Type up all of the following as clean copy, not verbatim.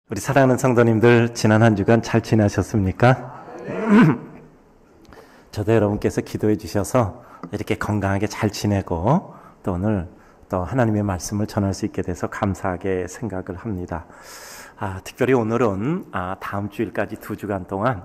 우리 사랑하는 성도님들, 지난 한 주간 잘 지내셨습니까? 저도 여러분께서 기도해 주셔서 이렇게 건강하게 잘 지내고 또 오늘 또 하나님의 말씀을 전할 수 있게 돼서 감사하게 생각을 합니다. 특별히 오늘은 다음 주일까지 2주간 동안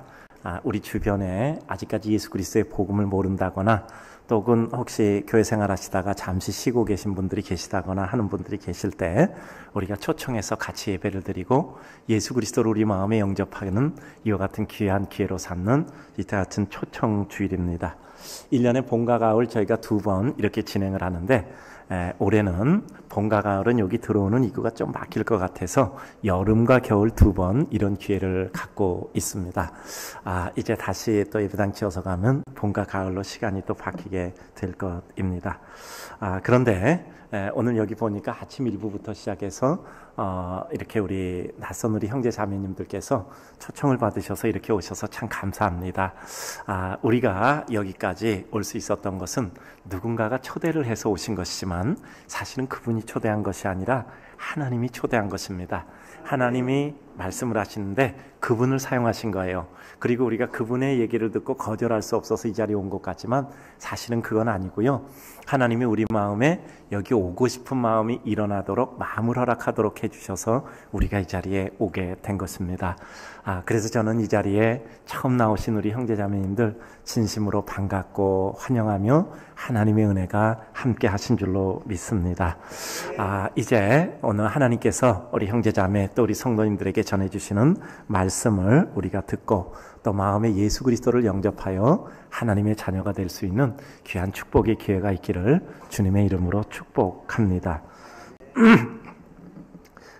우리 주변에 아직까지 예수 그리스도의 복음을 모른다거나 또는 혹시 교회 생활하시다가 잠시 쉬고 계신 분들이 계시다거나 하는 분들이 계실 때 우리가 초청해서 같이 예배를 드리고 예수 그리스도를 우리 마음에 영접하는 이와 같은 귀한 기회로 삼는 이때 같은 초청 주일입니다. 1년에 봄과 가을 저희가 2번 이렇게 진행을 하는데 올해는 봄과 가을은 여기 들어오는 입구가 좀 막힐 것 같아서 여름과 겨울 2번 이런 기회를 갖고 있습니다. 이제 다시 또 예배당 지어서 가면 봄과 가을로 시간이 또 바뀌게 될 것입니다. 그런데 오늘 여기 보니까 아침 1부부터 시작해서 이렇게 우리 낯선 우리 형제 자매님들께서 초청을 받으셔서 이렇게 오셔서 참 감사합니다. 우리가 여기까지 올 수 있었던 것은 누군가가 초대를 해서 오신 것이지만 사실은 그분이 초대한 것이 아니라 하나님이 초대한 것입니다. 하나님이 말씀을 하시는데 그분을 사용하신 거예요. 그리고 우리가 그분의 얘기를 듣고 거절할 수 없어서 이 자리에 온 것 같지만 사실은 그건 아니고요. 하나님이 우리 마음에 여기 오고 싶은 마음이 일어나도록 마음을 허락하도록 해주셔서 우리가 이 자리에 오게 된 것입니다. 그래서 저는 이 자리에 처음 나오신 우리 형제자매님들 진심으로 반갑고 환영하며 하나님의 은혜가 함께 하신 줄로 믿습니다. 이제 오늘 하나님께서 우리 형제자매 또 우리 성도님들에게 전해주시는 말씀을 우리가 듣고 또 마음에 예수 그리스도를 영접하여 하나님의 자녀가 될 수 있는 귀한 축복의 기회가 있기를 주님의 이름으로 축복합니다.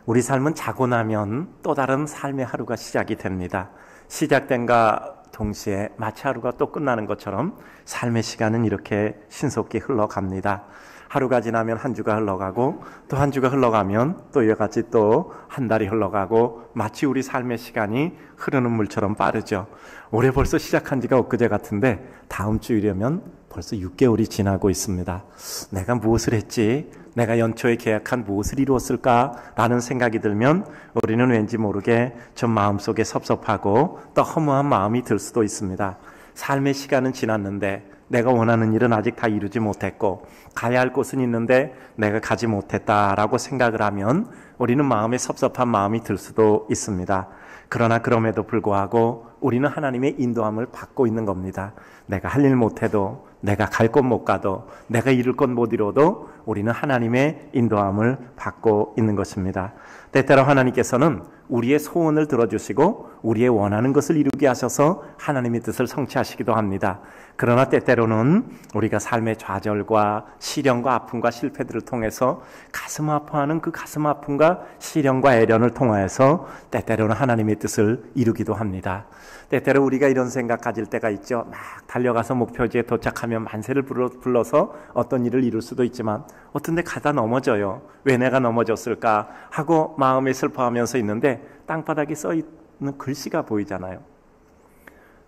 우리 삶은 자고 나면 또 다른 삶의 하루가 시작이 됩니다. 시작된과 동시에 마치 하루가 또 끝나는 것처럼 삶의 시간은 이렇게 신속히 흘러갑니다. 하루가 지나면 한 주가 흘러가고 또 한 주가 흘러가면 또 이와 같이 또 한 달이 흘러가고 마치 우리 삶의 시간이 흐르는 물처럼 빠르죠. 올해 벌써 시작한 지가 엊그제 같은데 다음 주이려면 벌써 6개월이 지나고 있습니다. 내가 무엇을 했지? 내가 연초에 계약한 무엇을 이루었을까라는 생각이 들면 우리는 왠지 모르게 좀 마음속에 섭섭하고 또 허무한 마음이 들 수도 있습니다. 삶의 시간은 지났는데 내가 원하는 일은 아직 다 이루지 못했고 가야 할 곳은 있는데 내가 가지 못했다라고 생각을 하면 우리는 마음에 섭섭한 마음이 들 수도 있습니다. 그러나 그럼에도 불구하고 우리는 하나님의 인도함을 받고 있는 겁니다. 내가 할 일 못해도 내가 갈 곳 못 가도 내가 이룰 것 못 이뤄도 우리는 하나님의 인도함을 받고 있는 것입니다. 때때로 하나님께서는 우리의 소원을 들어주시고 우리의 원하는 것을 이루게 하셔서 하나님의 뜻을 성취하시기도 합니다. 그러나 때때로는 우리가 삶의 좌절과 시련과 아픔과 실패들을 통해서 가슴 아파하는 그 가슴 아픔과 시련과 애련을 통하여서 때때로는 하나님의 뜻을 이루기도 합니다. 때때로 우리가 이런 생각 가질 때가 있죠. 막 달려가서 목표지에 도착하면 만세를 불러서 어떤 일을 이룰 수도 있지만 어떤 데 가다 넘어져요. 왜 내가 넘어졌을까 하고 마음에 슬퍼하면서 있는데 땅바닥에 써 있는 글씨가 보이잖아요.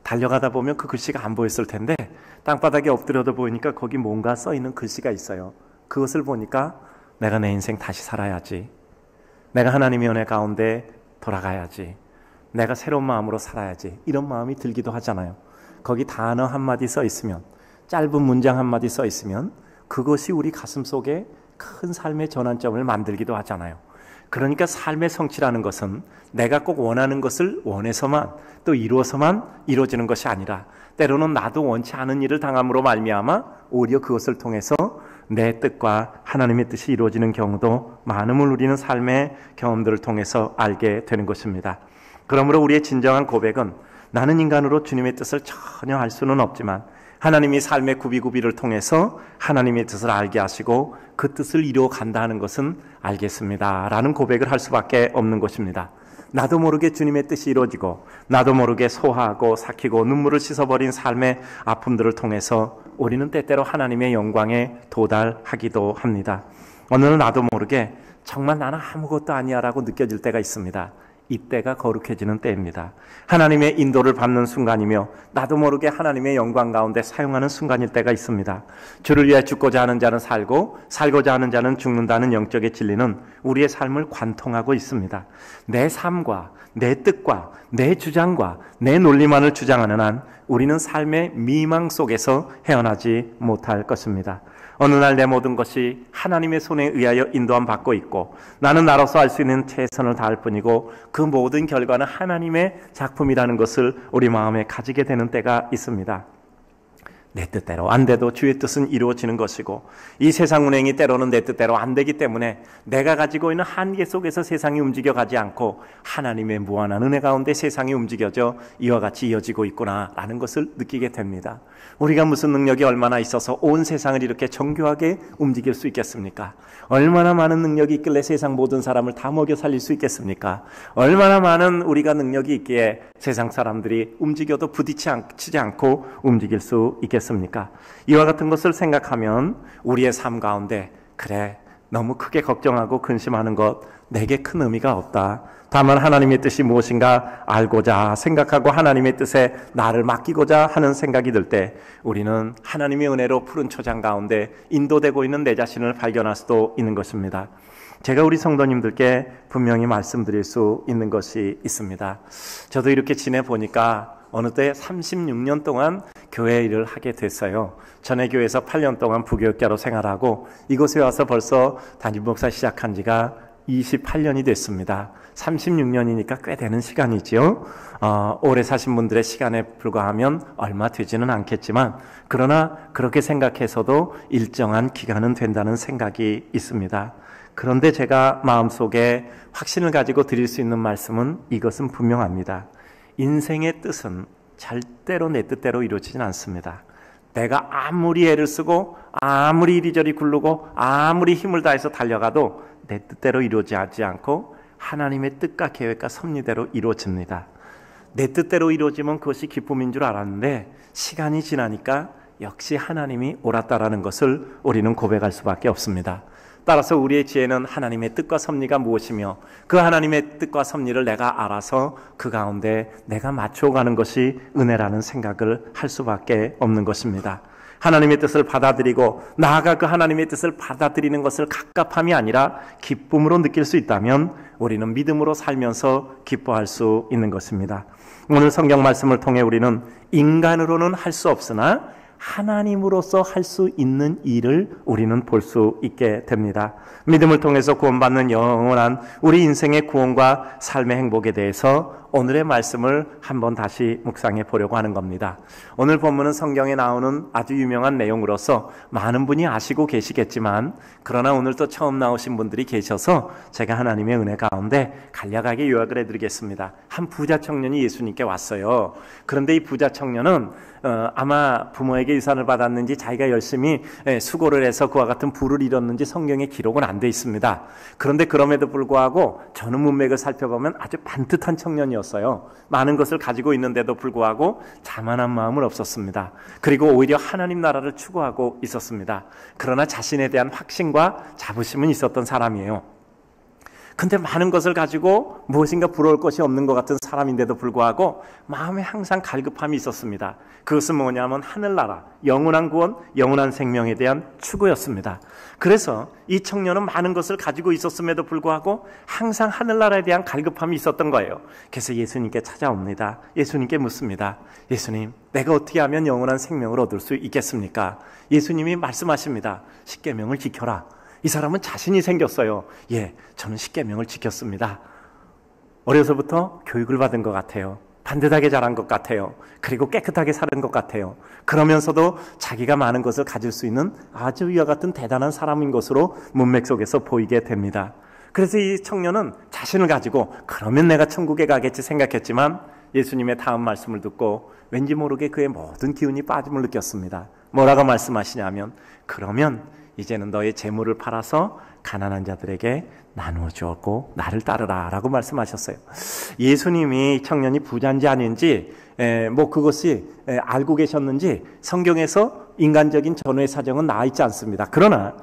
달려가다 보면 그 글씨가 안 보였을 텐데 땅바닥에 엎드려도 보이니까 거기 뭔가 써 있는 글씨가 있어요. 그것을 보니까 내가 내 인생 다시 살아야지. 내가 하나님의 은혜 가운데 돌아가야지. 내가 새로운 마음으로 살아야지. 이런 마음이 들기도 하잖아요. 거기 단어 한마디 써 있으면, 짧은 문장 한마디 써 있으면 그것이 우리 가슴 속에 큰 삶의 전환점을 만들기도 하잖아요. 그러니까 삶의 성취라는 것은 내가 꼭 원하는 것을 원해서만 또 이루어서만 이루어지는 것이 아니라 때로는 나도 원치 않은 일을 당함으로 말미암아 오히려 그것을 통해서 내 뜻과 하나님의 뜻이 이루어지는 경우도 많음을 우리는 삶의 경험들을 통해서 알게 되는 것입니다. 그러므로 우리의 진정한 고백은 나는 인간으로 주님의 뜻을 전혀 알 수는 없지만 하나님이 삶의 구비구비를 통해서 하나님의 뜻을 알게 하시고 그 뜻을 이루어 간다 하는 것은 알겠습니다 라는 고백을 할 수밖에 없는 것입니다. 나도 모르게 주님의 뜻이 이루어지고 나도 모르게 소화하고 삭히고 눈물을 씻어버린 삶의 아픔들을 통해서 우리는 때때로 하나님의 영광에 도달하기도 합니다. 어느 날 나도 모르게 정말 나는 아무것도 아니야 라고 느껴질 때가 있습니다. 이때가 거룩해지는 때입니다. 하나님의 인도를 받는 순간이며 나도 모르게 하나님의 영광 가운데 사용하는 순간일 때가 있습니다. 주를 위해 죽고자 하는 자는 살고 살고자 하는 자는 죽는다는 영적의 진리는 우리의 삶을 관통하고 있습니다. 내 삶과 내 뜻과 내 주장과 내 논리만을 주장하는 한 우리는 삶의 미망 속에서 헤어나지 못할 것입니다. 어느 날 내 모든 것이 하나님의 손에 의하여 인도함 받고 있고 나는 나로서 할 수 있는 최선을 다할 뿐이고 그 모든 결과는 하나님의 작품이라는 것을 우리 마음에 가지게 되는 때가 있습니다. 내 뜻대로 안 돼도 주의 뜻은 이루어지는 것이고 이 세상 운행이 때로는 내 뜻대로 안 되기 때문에 내가 가지고 있는 한계 속에서 세상이 움직여가지 않고 하나님의 무한한 은혜 가운데 세상이 움직여져 이와 같이 이어지고 있구나라는 것을 느끼게 됩니다. 우리가 무슨 능력이 얼마나 있어서 온 세상을 이렇게 정교하게 움직일 수 있겠습니까? 얼마나 많은 능력이 있길래 세상 모든 사람을 다 먹여 살릴 수 있겠습니까? 얼마나 많은 우리가 능력이 있기에 세상 사람들이 움직여도 부딪히지 않고 움직일 수 있겠습니까? 이와 같은 것을 생각하면 우리의 삶 가운데 그래 너무 크게 걱정하고 근심하는 것 내게 큰 의미가 없다. 다만 하나님의 뜻이 무엇인가 알고자 생각하고 하나님의 뜻에 나를 맡기고자 하는 생각이 들 때 우리는 하나님의 은혜로 푸른 초장 가운데 인도되고 있는 내 자신을 발견할 수도 있는 것입니다. 제가 우리 성도님들께 분명히 말씀드릴 수 있는 것이 있습니다. 저도 이렇게 지내보니까 어느 때 36년 동안 교회 일을 하게 됐어요. 전에 교회에서 8년 동안 부교육자로 생활하고 이곳에 와서 벌써 담임 목사 시작한 지가 28년이 됐습니다. 36년이니까 꽤 되는 시간이지요. 오래 사신 분들의 시간에 불과하면 얼마 되지는 않겠지만 그러나 그렇게 생각해서도 일정한 기간은 된다는 생각이 있습니다. 그런데 제가 마음속에 확신을 가지고 드릴 수 있는 말씀은 이것은 분명합니다. 인생의 뜻은 절대로 내 뜻대로 이루어지진 않습니다. 내가 아무리 애를 쓰고 아무리 이리저리 굴르고 아무리 힘을 다해서 달려가도 내 뜻대로 이루어지지 않고 하나님의 뜻과 계획과 섭리대로 이루어집니다. 내 뜻대로 이루어지면 그것이 기쁨인 줄 알았는데 시간이 지나니까 역시 하나님이 옳았다라는 것을 우리는 고백할 수밖에 없습니다. 따라서 우리의 지혜는 하나님의 뜻과 섭리가 무엇이며 그 하나님의 뜻과 섭리를 내가 알아서 그 가운데 내가 맞춰가는 것이 은혜라는 생각을 할 수밖에 없는 것입니다. 하나님의 뜻을 받아들이고 나아가 그 하나님의 뜻을 받아들이는 것을 갑갑함이 아니라 기쁨으로 느낄 수 있다면 우리는 믿음으로 살면서 기뻐할 수 있는 것입니다. 오늘 성경 말씀을 통해 우리는 인간으로는 할 수 없으나 하나님으로서 할 수 있는 일을 우리는 볼 수 있게 됩니다. 믿음을 통해서 구원받는 영원한 우리 인생의 구원과 삶의 행복에 대해서 오늘의 말씀을 한번 다시 묵상해 보려고 하는 겁니다. 오늘 본문은 성경에 나오는 아주 유명한 내용으로서 많은 분이 아시고 계시겠지만 그러나 오늘 또 처음 나오신 분들이 계셔서 제가 하나님의 은혜 가운데 간략하게 요약을 해드리겠습니다. 한 부자 청년이 예수님께 왔어요. 그런데 이 부자 청년은 아마 부모에게 유산을 받았는지 자기가 열심히 수고를 해서 그와 같은 부를 이뤘는지 성경에 기록은 안 돼 있습니다. 그런데 그럼에도 불구하고 전후 문맥을 살펴보면 아주 반듯한 청년이었어요. 많은 것을 가지고 있는데도 불구하고 자만한 마음은 없었습니다. 그리고 오히려 하나님 나라를 추구하고 있었습니다. 그러나 자신에 대한 확신과 자부심은 있었던 사람이에요. 근데 많은 것을 가지고 무엇인가 부러울 것이 없는 것 같은 사람인데도 불구하고 마음에 항상 갈급함이 있었습니다. 그것은 뭐냐면 하늘나라, 영원한 구원, 영원한 생명에 대한 추구였습니다. 그래서 이 청년은 많은 것을 가지고 있었음에도 불구하고 항상 하늘나라에 대한 갈급함이 있었던 거예요. 그래서 예수님께 찾아옵니다. 예수님께 묻습니다. 예수님, 내가 어떻게 하면 영원한 생명을 얻을 수 있겠습니까? 예수님이 말씀하십니다. 십계명을 지켜라. 이 사람은 자신이 생겼어요. 예, 저는 십계명을 지켰습니다. 어려서부터 교육을 받은 것 같아요. 반듯하게 자란 것 같아요. 그리고 깨끗하게 사는 것 같아요. 그러면서도 자기가 많은 것을 가질 수 있는 아주 이와 같은 대단한 사람인 것으로 문맥 속에서 보이게 됩니다. 그래서 이 청년은 자신을 가지고 그러면 내가 천국에 가겠지 생각했지만 예수님의 다음 말씀을 듣고 왠지 모르게 그의 모든 기운이 빠짐을 느꼈습니다. 뭐라고 말씀하시냐면 그러면 이제는 너의 재물을 팔아서 가난한 자들에게 나누어 주었고 나를 따르라 라고 말씀하셨어요. 예수님이 청년이 부자인지 아닌지 그것이 알고 계셨는지 성경에서 인간적인 전후의 사정은 나와 있지 않습니다. 그러나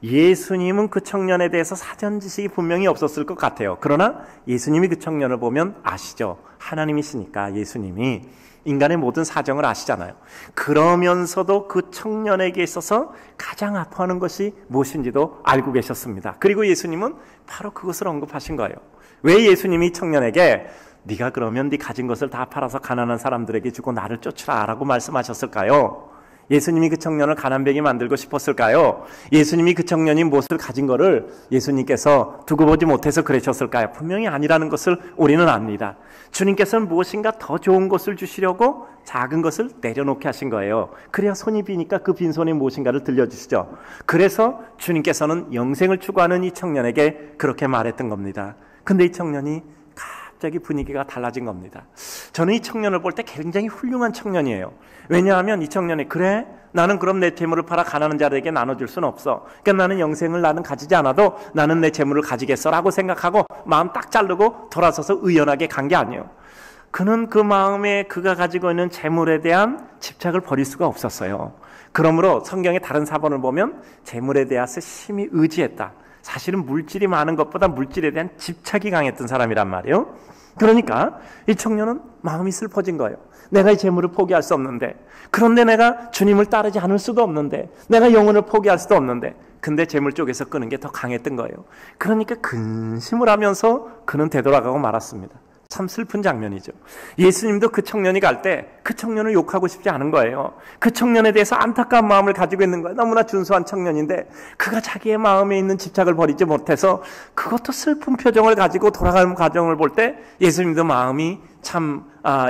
예수님은 그 청년에 대해서 사전 지식이 분명히 없었을 것 같아요. 그러나 예수님이 그 청년을 보면 아시죠. 하나님이시니까 예수님이 인간의 모든 사정을 아시잖아요. 그러면서도 그 청년에게 있어서 가장 아파하는 것이 무엇인지도 알고 계셨습니다. 그리고 예수님은 바로 그것을 언급하신 거예요. 왜 예수님이 청년에게 네가 그러면 네 가진 것을 다 팔아서 가난한 사람들에게 주고 나를 쫓으라 라고 말씀하셨을까요? 예수님이 그 청년을 가난뱅이 만들고 싶었을까요? 예수님이 그 청년이 무엇을 가진 거를 예수님께서 두고 보지 못해서 그러셨을까요? 분명히 아니라는 것을 우리는 압니다. 주님께서는 무엇인가 더 좋은 것을 주시려고 작은 것을 내려놓게 하신 거예요. 그래야 손이 비니까 그 빈손에 무엇인가를 들려주시죠. 그래서 주님께서는 영생을 추구하는 이 청년에게 그렇게 말했던 겁니다. 근데 이 청년이 갑자기 분위기가 달라진 겁니다. 저는 이 청년을 볼 때 굉장히 훌륭한 청년이에요. 왜냐하면 이 청년이 그래? 나는 그럼 내 재물을 팔아 가난한 자들에게 나눠줄 수는 없어. 그러니까 나는 영생을 나는 가지지 않아도 나는 내 재물을 가지겠어라고 생각하고 마음 딱 자르고 돌아서서 의연하게 간 게 아니에요. 그는 그 마음에 그가 가지고 있는 재물에 대한 집착을 버릴 수가 없었어요. 그러므로 성경의 다른 사본을 보면 재물에 대해서 심히 의지했다. 사실은 물질이 많은 것보다 물질에 대한 집착이 강했던 사람이란 말이에요. 그러니까 이 청년은 마음이 슬퍼진 거예요. 내가 이 재물을 포기할 수 없는데, 그런데 내가 주님을 따르지 않을 수도 없는데, 내가 영혼을 포기할 수도 없는데, 근데 재물 쪽에서 끄는 게 더 강했던 거예요. 그러니까 근심을 하면서 그는 되돌아가고 말았습니다. 참 슬픈 장면이죠. 예수님도 그 청년이 갈 때 그 청년을 욕하고 싶지 않은 거예요. 그 청년에 대해서 안타까운 마음을 가지고 있는 거예요. 너무나 준수한 청년인데 그가 자기의 마음에 있는 집착을 버리지 못해서 그것도 슬픈 표정을 가지고 돌아가는 과정을 볼 때 예수님도 마음이 참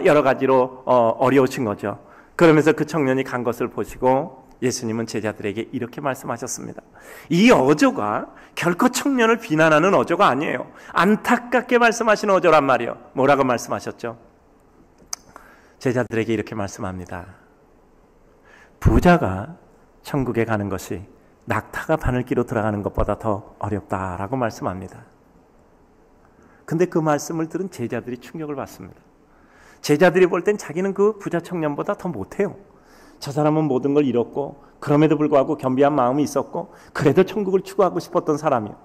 여러 가지로 어려우신 거죠. 그러면서 그 청년이 간 것을 보시고 예수님은 제자들에게 이렇게 말씀하셨습니다. 이 어조가 결코 청년을 비난하는 어조가 아니에요. 안타깝게 말씀하시는 어조란 말이에요. 뭐라고 말씀하셨죠? 제자들에게 이렇게 말씀합니다. 부자가 천국에 가는 것이 낙타가 바늘기로 들어가는 것보다 더 어렵다라고 말씀합니다. 근데 그 말씀을 들은 제자들이 충격을 받습니다. 제자들이 볼 땐 자기는 그 부자 청년보다 더 못해요. 저 사람은 모든 걸 잃었고 그럼에도 불구하고 겸비한 마음이 있었고 그래도 천국을 추구하고 싶었던 사람이에요.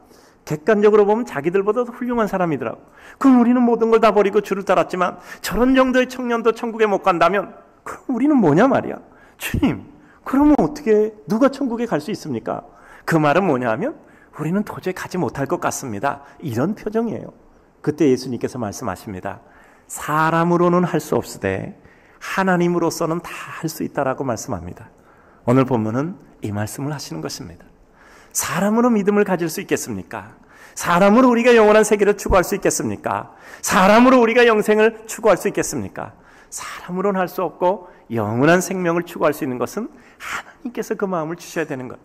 객관적으로 보면 자기들보다 더 훌륭한 사람이더라고. 그럼 우리는 모든 걸 다 버리고 주를 따랐지만 저런 정도의 청년도 천국에 못 간다면 그럼 우리는 뭐냐 말이야. 주님, 그러면 어떻게 누가 천국에 갈 수 있습니까? 그 말은 뭐냐 하면 우리는 도저히 가지 못할 것 같습니다. 이런 표정이에요. 그때 예수님께서 말씀하십니다. 사람으로는 할 수 없으되 하나님으로서는 다 할 수 있다라고 말씀합니다. 오늘 본문은 이 말씀을 하시는 것입니다. 사람으로 믿음을 가질 수 있겠습니까? 사람으로 우리가 영원한 세계를 추구할 수 있겠습니까? 사람으로 우리가 영생을 추구할 수 있겠습니까? 사람으로는 할 수 없고 영원한 생명을 추구할 수 있는 것은 하나님께서 그 마음을 주셔야 되는 것.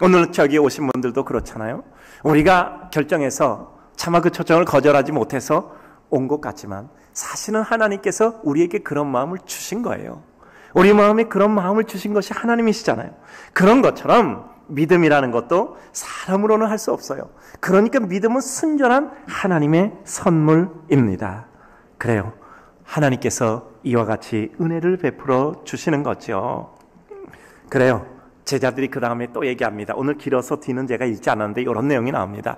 오늘 저기에 오신 분들도 그렇잖아요. 우리가 결정해서 차마 그 초청을 거절하지 못해서 온 것 같지만 사실은 하나님께서 우리에게 그런 마음을 주신 거예요. 우리 마음에 그런 마음을 주신 것이 하나님이시잖아요. 그런 것처럼 믿음이라는 것도 사람으로는 할 수 없어요. 그러니까 믿음은 순전한 하나님의 선물입니다. 그래요. 하나님께서 이와 같이 은혜를 베풀어 주시는 거죠. 그래요. 제자들이 그 다음에 또 얘기합니다. 오늘 길어서 뒤는 제가 읽지 않았는데 이런 내용이 나옵니다.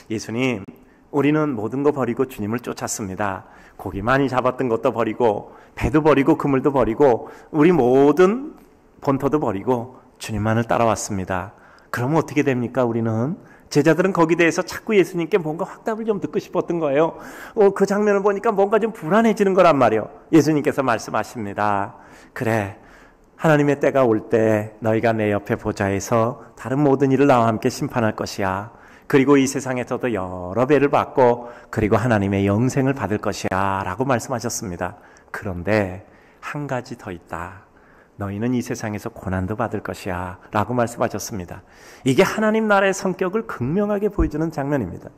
예수님, 우리는 모든 거 버리고 주님을 쫓았습니다. 고기 많이 잡았던 것도 버리고 배도 버리고 그물도 버리고 우리 모든 본토도 버리고 주님만을 따라왔습니다. 그러면 어떻게 됩니까? 우리는 제자들은 거기에 대해서 자꾸 예수님께 뭔가 확답을 좀 듣고 싶었던 거예요. 그 장면을 보니까 뭔가 좀 불안해지는 거란 말이에요. 예수님께서 말씀하십니다. 그래, 하나님의 때가 올 때 너희가 내 옆에 보좌에서 다른 모든 일을 나와 함께 심판할 것이야. 그리고 이 세상에서도 여러 배를 받고 그리고 하나님의 영생을 받을 것이야 라고 말씀하셨습니다. 그런데 한 가지 더 있다. 너희는 이 세상에서 고난도 받을 것이야 라고 말씀하셨습니다. 이게 하나님 나라의 성격을 극명하게 보여주는 장면입니다.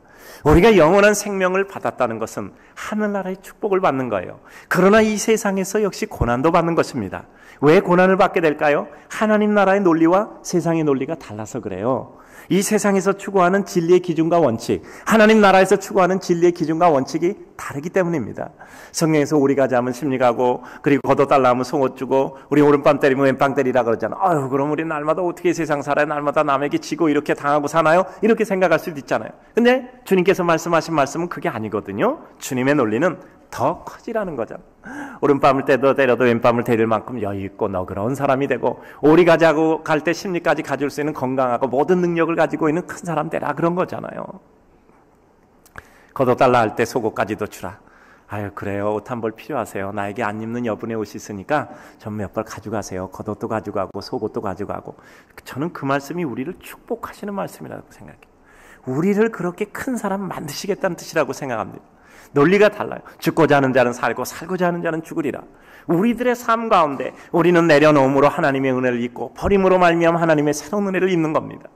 우리가 영원한 생명을 받았다는 것은 하늘나라의 축복을 받는 거예요. 그러나 이 세상에서 역시 고난도 받는 것입니다. 왜 고난을 받게 될까요? 하나님 나라의 논리와 세상의 논리가 달라서 그래요. 이 세상에서 추구하는 진리의 기준과 원칙, 하나님 나라에서 추구하는 진리의 기준과 원칙이 다르기 때문입니다. 성경에서 오리 가자 하면 심리 가고, 그리고 걷어달라 하면 속옷 주고, 우리 오른밤 때리면 왼밤 때리라 그러잖아. 아유, 그럼 우리 날마다 어떻게 세상 살아요? 날마다 남에게 지고 이렇게 당하고 사나요? 이렇게 생각할 수도 있잖아요. 근데 주님께서 말씀하신 말씀은 그게 아니거든요. 주님의 논리는 더 커지라는 거죠. 오른밤을 때려도 왼밤을 때릴 만큼 여유있고 너그러운 사람이 되고, 오리 가자고 갈 때 심리까지 가질 수 있는 건강하고 모든 능력을 가지고 있는 큰 사람 되라, 그런 거잖아요. 걷어달라 할 때 속옷까지도 주라. 아유, 그래요. 옷 한 벌 필요하세요. 나에게 안 입는 여분의 옷이 있으니까 전 몇 벌 가져가세요. 겉옷도 가져가고 속옷도 가져가고. 저는 그 말씀이 우리를 축복하시는 말씀이라고 생각해요. 우리를 그렇게 큰 사람 만드시겠다는 뜻이라고 생각합니다. 논리가 달라요. 죽고자 하는 자는 살고 살고자 하는 자는 죽으리라. 우리들의 삶 가운데 우리는 내려놓음으로 하나님의 은혜를 입고 버림으로 말미암아 하나님의 새로운 은혜를 입는 겁니다.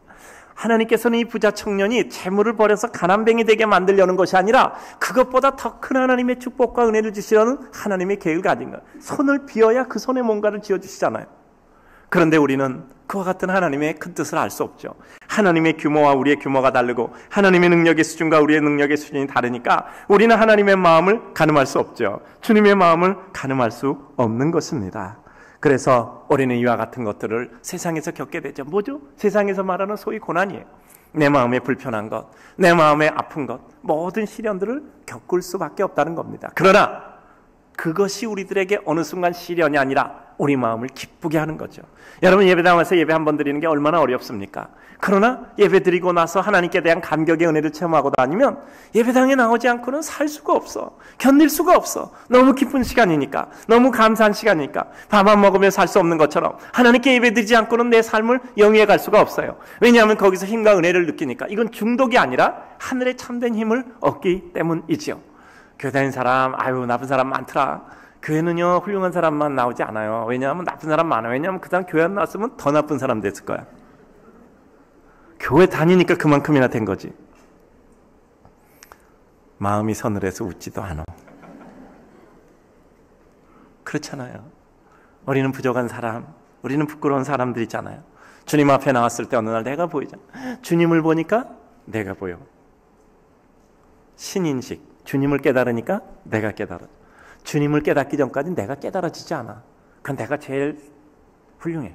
하나님께서는 이 부자 청년이 재물을 버려서 가난뱅이 되게 만들려는 것이 아니라 그것보다 더 큰 하나님의 축복과 은혜를 주시려는 하나님의 계획을 가진 거예요. 손을 비어야 그 손에 뭔가를 쥐어주시잖아요. 그런데 우리는 그와 같은 하나님의 큰 뜻을 알 수 없죠. 하나님의 규모와 우리의 규모가 다르고 하나님의 능력의 수준과 우리의 능력의 수준이 다르니까 우리는 하나님의 마음을 가늠할 수 없죠. 주님의 마음을 가늠할 수 없는 것입니다. 그래서 우리는 이와 같은 것들을 세상에서 겪게 되죠. 뭐죠? 세상에서 말하는 소위 고난이에요. 내 마음에 불편한 것, 내 마음에 아픈 것, 모든 시련들을 겪을 수밖에 없다는 겁니다. 그러나 그것이 우리들에게 어느 순간 시련이 아니라 우리 마음을 기쁘게 하는 거죠. 여러분, 예배당 와서 예배 한 번 드리는 게 얼마나 어렵습니까? 그러나 예배 드리고 나서 하나님께 대한 감격의 은혜를 체험하고 다니면 예배당에 나오지 않고는 살 수가 없어. 견딜 수가 없어. 너무 기쁜 시간이니까, 너무 감사한 시간이니까. 밥 안 먹으면 살 수 없는 것처럼 하나님께 예배 드리지 않고는 내 삶을 영위해 갈 수가 없어요. 왜냐하면 거기서 힘과 은혜를 느끼니까. 이건 중독이 아니라 하늘의 참된 힘을 얻기 때문이지요. 교회 다니는 사람, 아유 나쁜 사람 많더라. 교회는요 훌륭한 사람만 나오지 않아요. 왜냐하면 나쁜 사람 많아요. 왜냐하면 그 사람 교회 안 나왔으면 더 나쁜 사람 됐을 거야. 교회 다니니까 그만큼이나 된 거지. 마음이 서늘해서 웃지도 않아. 그렇잖아요. 우리는 부족한 사람, 우리는 부끄러운 사람들 있잖아요. 주님 앞에 나왔을 때 어느 날 내가 보이잖아. 주님을 보니까 내가 보여. 신인식. 주님을 깨달으니까 내가 깨달아. 주님을 깨닫기 전까지 내가 깨달아지지 않아. 그건 내가 제일 훌륭해.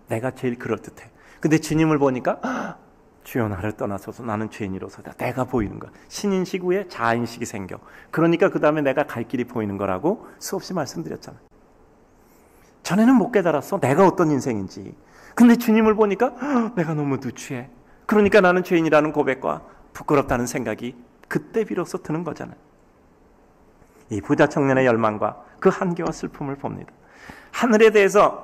내가 제일 그럴듯해. 근데 주님을 보니까 주여 나를 떠나소서 나는 죄인이로소이다. 내가 보이는 거야. 신인식 후에 자인식이 생겨. 그러니까 그 다음에 내가 갈 길이 보이는 거라고 수없이 말씀드렸잖아요. 전에는 못 깨달았어. 내가 어떤 인생인지. 근데 주님을 보니까 내가 너무 누추해. 그러니까 나는 죄인이라는 고백과 부끄럽다는 생각이 그때 비로소 드는 거잖아요. 이 부자 청년의 열망과 그 한계와 슬픔을 봅니다. 하늘에 대해서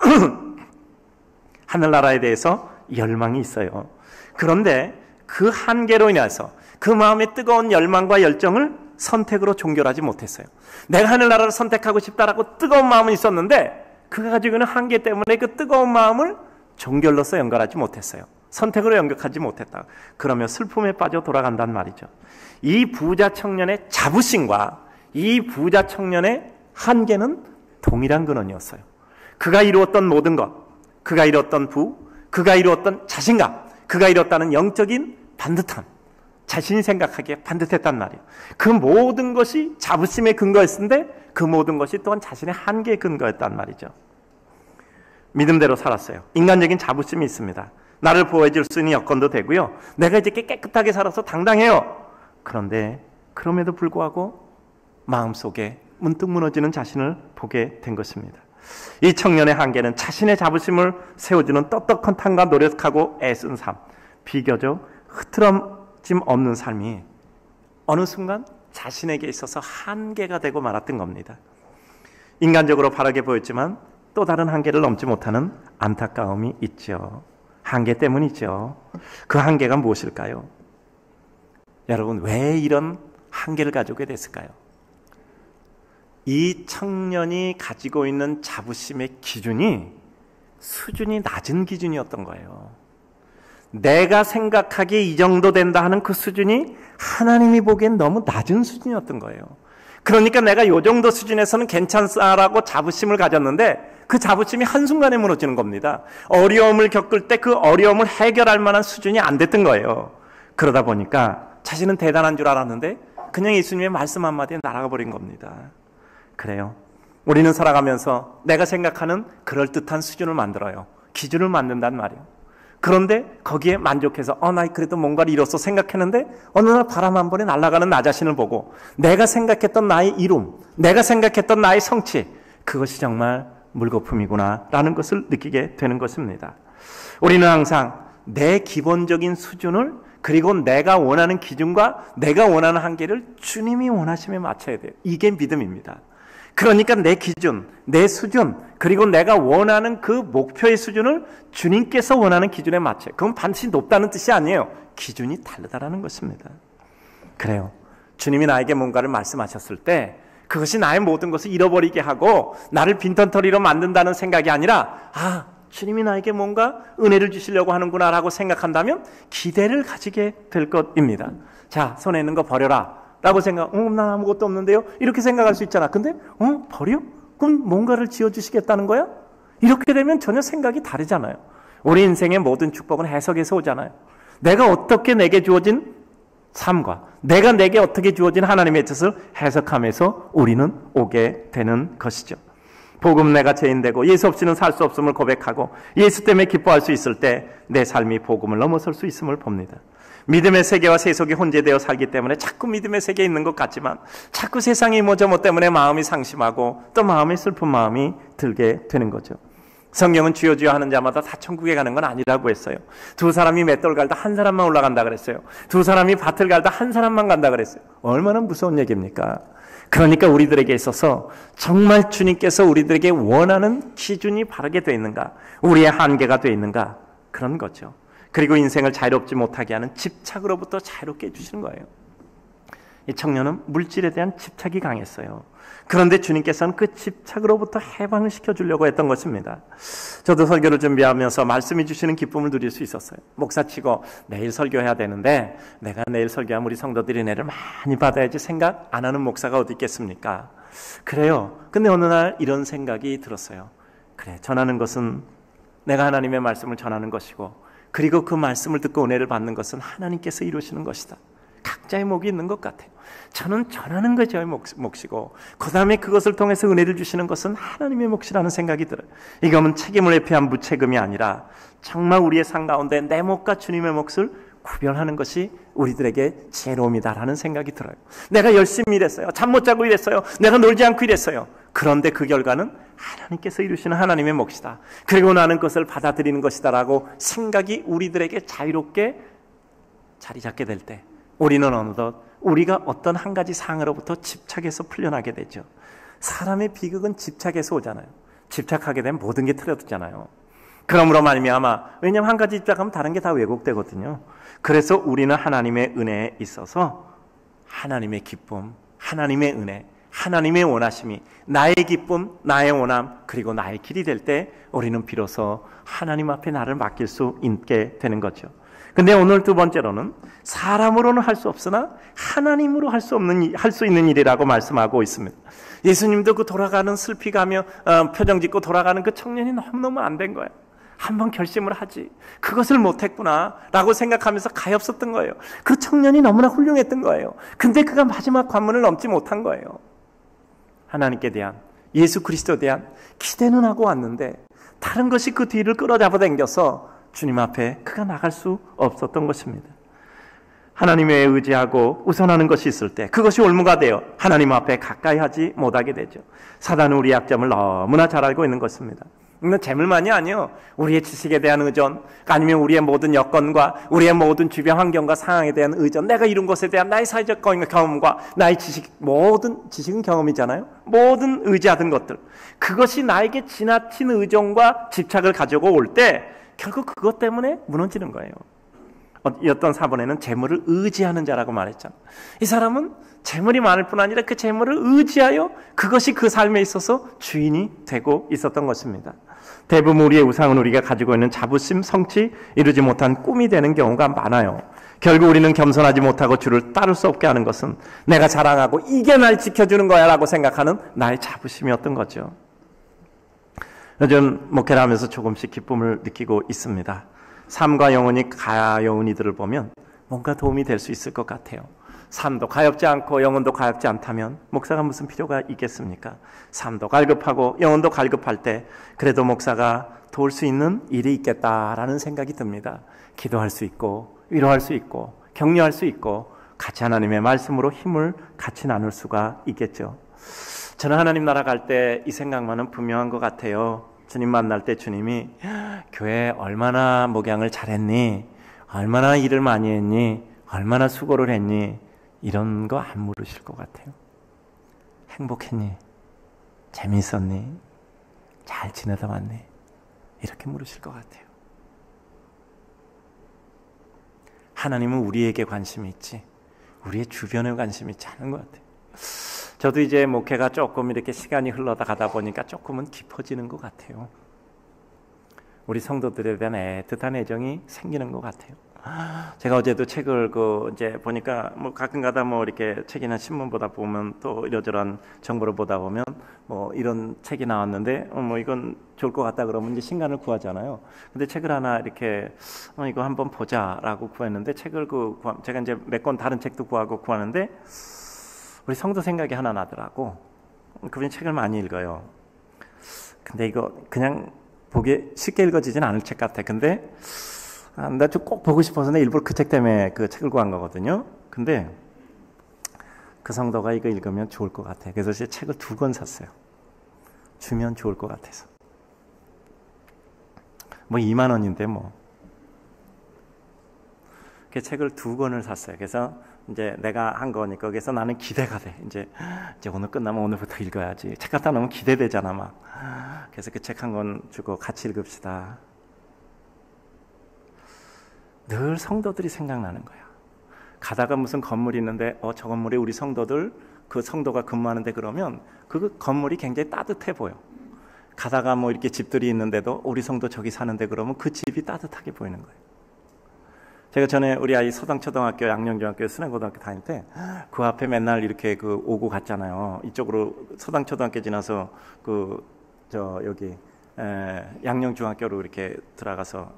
하늘나라에 대해서 열망이 있어요. 그런데 그 한계로 인해서 그 마음의 뜨거운 열망과 열정을 선택으로 종결하지 못했어요. 내가 하늘나라를 선택하고 싶다라고 뜨거운 마음은 있었는데 그가 가지고 있는 한계 때문에 그 뜨거운 마음을 종결로서 연결하지 못했어요. 선택으로 연결하지 못했다. 그러면 슬픔에 빠져 돌아간단 말이죠. 이 부자 청년의 자부심과 이 부자 청년의 한계는 동일한 근원이었어요. 그가 이루었던 모든 것, 그가 이루었던 부, 그가 이루었던 자신감, 그가 이뤘다는 영적인 반듯함, 자신이 생각하기에 반듯했단 말이에요. 그 모든 것이 자부심의 근거였는데 그 모든 것이 또한 자신의 한계의 근거였단 말이죠. 믿음대로 살았어요. 인간적인 자부심이 있습니다. 나를 보호해줄 수 있는 여건도 되고요. 내가 이제 깨끗하게 살아서 당당해요. 그런데 그럼에도 불구하고 마음속에 문득 무너지는 자신을 보게 된 것입니다. 이 청년의 한계는 자신의 자부심을 세워주는 떳떳한 탐과 노력하고 애쓴 삶, 비교적 흐트러짐 없는 삶이 어느 순간 자신에게 있어서 한계가 되고 말았던 겁니다. 인간적으로 바라게 보였지만 또 다른 한계를 넘지 못하는 안타까움이 있죠. 한계 때문이죠. 그 한계가 무엇일까요? 여러분, 왜 이런 한계를 가지게 됐을까요? 이 청년이 가지고 있는 자부심의 기준이 수준이 낮은 기준이었던 거예요. 내가 생각하기에 이 정도 된다 하는 그 수준이 하나님이 보기엔 너무 낮은 수준이었던 거예요. 그러니까 내가 요 정도 수준에서는 괜찮다라고 자부심을 가졌는데 그 자부심이 한순간에 무너지는 겁니다. 어려움을 겪을 때 그 어려움을 해결할 만한 수준이 안 됐던 거예요. 그러다 보니까 자신은 대단한 줄 알았는데 그냥 예수님의 말씀 한마디에 날아가 버린 겁니다. 그래요. 우리는 살아가면서 내가 생각하는 그럴듯한 수준을 만들어요. 기준을 만든단 말이에요. 그런데 거기에 만족해서 나 그래도 뭔가를 이뤘어 생각했는데 어느 날 바람 한 번에 날아가는 나 자신을 보고 내가 생각했던 나의 이룸, 내가 생각했던 나의 성취, 그것이 정말 물거품이구나 라는 것을 느끼게 되는 것입니다. 우리는 항상 내 기본적인 수준을 그리고 내가 원하는 기준과 내가 원하는 한계를 주님이 원하심에 맞춰야 돼요. 이게 믿음입니다. 그러니까 내 기준, 내 수준, 그리고 내가 원하는 그 목표의 수준을 주님께서 원하는 기준에 맞춰요. 그건 반드시 높다는 뜻이 아니에요. 기준이 다르다라는 것입니다. 그래요. 주님이 나에게 뭔가를 말씀하셨을 때 그것이 나의 모든 것을 잃어버리게 하고 나를 빈털터리로 만든다는 생각이 아니라 주님이 나에게 뭔가 은혜를 주시려고 하는구나 라고 생각한다면 기대를 가지게 될 것입니다. 자, 손에 있는 거 버려라 라고 생각, 난 아무것도 없는데요? 이렇게 생각할 수 있잖아. 근데, 버려? 그럼 뭔가를 지어주시겠다는 거야? 이렇게 되면 전혀 생각이 다르잖아요. 우리 인생의 모든 축복은 해석에서 오잖아요. 내가 어떻게 내게 주어진 삶과 내가 내게 어떻게 주어진 하나님의 뜻을 해석하면서 우리는 오게 되는 것이죠. 복음 내가 죄인되고 예수 없이는 살 수 없음을 고백하고 예수 때문에 기뻐할 수 있을 때 내 삶이 복음을 넘어설 수 있음을 봅니다. 믿음의 세계와 세속이 혼재되어 살기 때문에 자꾸 믿음의 세계에 있는 것 같지만 자꾸 세상의 모저모 때문에 마음이 상심하고 또 마음에 슬픈 마음이 들게 되는 거죠. 성경은 주여 주여 하는 자마다 다 천국에 가는 건 아니라고 했어요. 두 사람이 맷돌 갈다 한 사람만 올라간다 그랬어요. 두 사람이 밭을 갈다 한 사람만 간다 그랬어요. 얼마나 무서운 얘기입니까? 그러니까 우리들에게 있어서 정말 주님께서 우리들에게 원하는 기준이 바르게 되어 있는가, 우리의 한계가 되어 있는가, 그런 거죠. 그리고 인생을 자유롭지 못하게 하는 집착으로부터 자유롭게 해주시는 거예요. 이 청년은 물질에 대한 집착이 강했어요. 그런데 주님께서는 그 집착으로부터 해방을 시켜주려고 했던 것입니다. 저도 설교를 준비하면서 말씀해 주시는 기쁨을 누릴 수 있었어요. 목사치고 내일 설교해야 되는데 내가 내일 설교하면 우리 성도들이 은혜를 많이 받아야지 생각 안 하는 목사가 어디 있겠습니까? 그래요. 근데 어느 날 이런 생각이 들었어요. 그래, 전하는 것은 내가 하나님의 말씀을 전하는 것이고 그리고 그 말씀을 듣고 은혜를 받는 것은 하나님께서 이루시는 것이다. 각자의 몫이 있는 것 같아요. 저는 전하는 것이 저의 몫이고 그 다음에 그것을 통해서 은혜를 주시는 것은 하나님의 몫이라는 생각이 들어요. 이거는 책임을 회피한 무책임이 아니라 정말 우리의 삶 가운데 내 몫과 주님의 몫을 구별하는 것이 우리들에게 지혜로움이다라는 생각이 들어요. 내가 열심히 일했어요. 잠 못 자고 일했어요. 내가 놀지 않고 일했어요. 그런데 그 결과는 하나님께서 이루시는 하나님의 몫이다. 그리고 나는 그것을 받아들이는 것이다라고 생각이 우리들에게 자유롭게 자리 잡게 될 때 우리는 어느덧 우리가 어떤 한 가지 상으로부터 집착에서 풀려나게 되죠. 사람의 비극은 집착에서 오잖아요. 집착하게 되면 모든 게 틀어지잖아요. 그러므로 말미암아, 왜냐하면 한 가지 집착하면 다른 게 다 왜곡되거든요. 그래서 우리는 하나님의 은혜에 있어서 하나님의 기쁨, 하나님의 은혜, 하나님의 원하심이 나의 기쁨, 나의 원함, 그리고 나의 길이 될 때 우리는 비로소 하나님 앞에 나를 맡길 수 있게 되는 거죠. 근데 오늘 두 번째로는 사람으로는 할 수 없으나 하나님으로 할 수 있는 일이라고 말씀하고 있습니다. 예수님도 그 돌아가는 슬피가며 표정 짓고 돌아가는 그 청년이 너무너무 안 된 거예요. 한번 결심을 하지. 그것을 못했구나 라고 생각하면서 가엾었던 거예요. 그 청년이 너무나 훌륭했던 거예요. 근데 그가 마지막 관문을 넘지 못한 거예요. 하나님께 대한, 예수 그리스도에 대한 기대는 하고 왔는데 다른 것이 그 뒤를 끌어잡아 당겨서 주님 앞에 그가 나갈 수 없었던 것입니다. 하나님에 의지하고 우선하는 것이 있을 때 그것이 올무가 되어 하나님 앞에 가까이 하지 못하게 되죠. 사단은 우리의 약점을 너무나 잘 알고 있는 것입니다. 이건 재물만이 아니요, 우리의 지식에 대한 의존, 아니면 우리의 모든 여건과 우리의 모든 주변 환경과 상황에 대한 의존, 내가 이룬 것에 대한 나의 사회적 경험과 나의 지식, 모든 지식은 경험이잖아요. 모든 의지하던 것들, 그것이 나에게 지나친 의존과 집착을 가지고 올 때 결국 그것 때문에 무너지는 거예요. 어떤 사본에는 재물을 의지하는 자라고 말했잖아요. 이 사람은 재물이 많을 뿐 아니라 그 재물을 의지하여 그것이 그 삶에 있어서 주인이 되고 있었던 것입니다. 대부분 우리의 우상은 우리가 가지고 있는 자부심, 성취, 이루지 못한 꿈이 되는 경우가 많아요. 결국 우리는 겸손하지 못하고 주를 따를 수 없게 하는 것은 내가 자랑하고 이게 날 지켜주는 거야 라고 생각하는 나의 자부심이었던 거죠. 요즘 목회를 하면서 조금씩 기쁨을 느끼고 있습니다. 삶과 영혼이 가여운 이들을 보면 뭔가 도움이 될 수 있을 것 같아요. 삶도 가엽지 않고 영혼도 가엽지 않다면 목사가 무슨 필요가 있겠습니까? 삶도 갈급하고 영혼도 갈급할 때 그래도 목사가 도울 수 있는 일이 있겠다라는 생각이 듭니다. 기도할 수 있고 위로할 수 있고 격려할 수 있고 같이 하나님의 말씀으로 힘을 같이 나눌 수가 있겠죠. 저는 하나님 나라 갈 때 이 생각만은 분명한 것 같아요. 주님 만날 때 주님이 교회 얼마나 목양을 잘했니? 얼마나 일을 많이 했니? 얼마나 수고를 했니? 이런 거 안 물으실 것 같아요. 행복했니? 재미있었니? 잘 지내다 왔니? 이렇게 물으실 것 같아요. 하나님은 우리에게 관심이 있지 우리의 주변에 관심이 있지 않은 것 같아요. 저도 이제 목회가 조금 이렇게 시간이 흘러다 가다 보니까 조금은 깊어지는 것 같아요. 우리 성도들에 대한 애틋한 애정이 생기는 것 같아요. 제가 어제도 책을 이제 보니까 뭐 가끔가다 뭐 이렇게 책이나 신문 보다 보면 또 이러저러한 정보를 보다 보면 뭐 이런 책이 나왔는데 뭐 이건 좋을 것 같다 그러면 이제 신간을 구하잖아요. 근데 책을 하나 이렇게 이거 한번 보자라고 구했는데 책을 제가 이제 몇 권 다른 책도 구하는데 우리 성도 생각이 하나 나더라고. 그분이 책을 많이 읽어요. 근데 이거 그냥 보기 쉽게 읽어지진 않을 책 같아. 근데 나 좀 꼭 보고 싶어서 내 일부러 그 책 때문에 그 책을 구한 거거든요. 근데 그 성도가 이거 읽으면 좋을 것 같아. 그래서 제 책을 2권 샀어요. 주면 좋을 것 같아서. 뭐 2만 원인데 뭐. 그 책을 2권을 샀어요. 그래서 이제 내가 한 거니까 거기서 나는 기대가 돼. 이제 오늘 끝나면 오늘부터 읽어야지. 책 갖다 놓으면 기대되잖아 막. 그래서 그 책 한 권 주고 같이 읽읍시다. 늘 성도들이 생각나는 거야. 가다가 무슨 건물이 있는데 저 건물에 우리 성도들 그 성도가 근무하는데 그러면 그 건물이 굉장히 따뜻해 보여. 가다가 뭐 이렇게 집들이 있는데도 우리 성도 저기 사는데 그러면 그 집이 따뜻하게 보이는 거예요. 제가 전에 우리 아이 서당초등학교, 양령중학교, 순회고등학교 다닐 때 그 앞에 맨날 이렇게 오고 갔잖아요. 이쪽으로 서당초등학교 지나서 여기 양령중학교로 이렇게 들어가서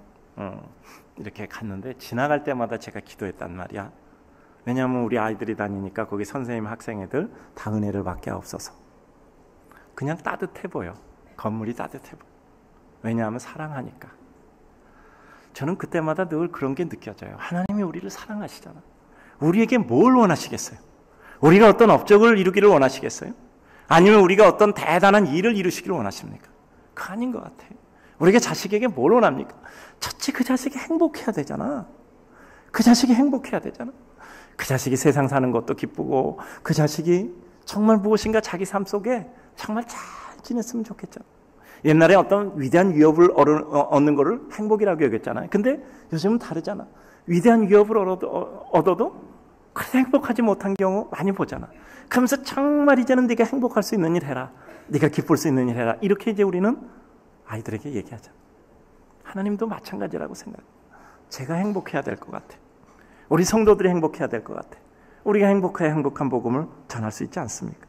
이렇게 갔는데 지나갈 때마다 제가 기도했단 말이야. 왜냐하면 우리 아이들이 다니니까 거기 선생님, 학생 애들 다 은혜를 받게 하옵소서. 그냥 따뜻해 보여. 건물이 따뜻해 보여. 왜냐하면 사랑하니까. 저는 그때마다 늘 그런 게 느껴져요. 하나님이 우리를 사랑하시잖아. 우리에게 뭘 원하시겠어요? 우리가 어떤 업적을 이루기를 원하시겠어요? 아니면 우리가 어떤 대단한 일을 이루시기를 원하십니까? 그거 아닌 것 같아요. 우리가 자식에게 뭘 원합니까? 첫째 그 자식이 행복해야 되잖아. 그 자식이 행복해야 되잖아. 그 자식이 세상 사는 것도 기쁘고 그 자식이 정말 무엇인가 자기 삶 속에 정말 잘 지냈으면 좋겠잖아. 옛날에 어떤 위대한 위협을 얻는 거를 행복이라고 여겼잖아요. 근데 요즘은 다르잖아. 위대한 위협을 얻어도 그래도 행복하지 못한 경우 많이 보잖아. 그러면서 정말 이제는 네가 행복할 수 있는 일 해라. 네가 기쁠 수 있는 일 해라. 이렇게 이제 우리는 아이들에게 얘기하잖아. 하나님도 마찬가지라고 생각해. 제가 행복해야 될 것 같아. 우리 성도들이 행복해야 될 것 같아. 우리가 행복해야 행복한 복음을 전할 수 있지 않습니까?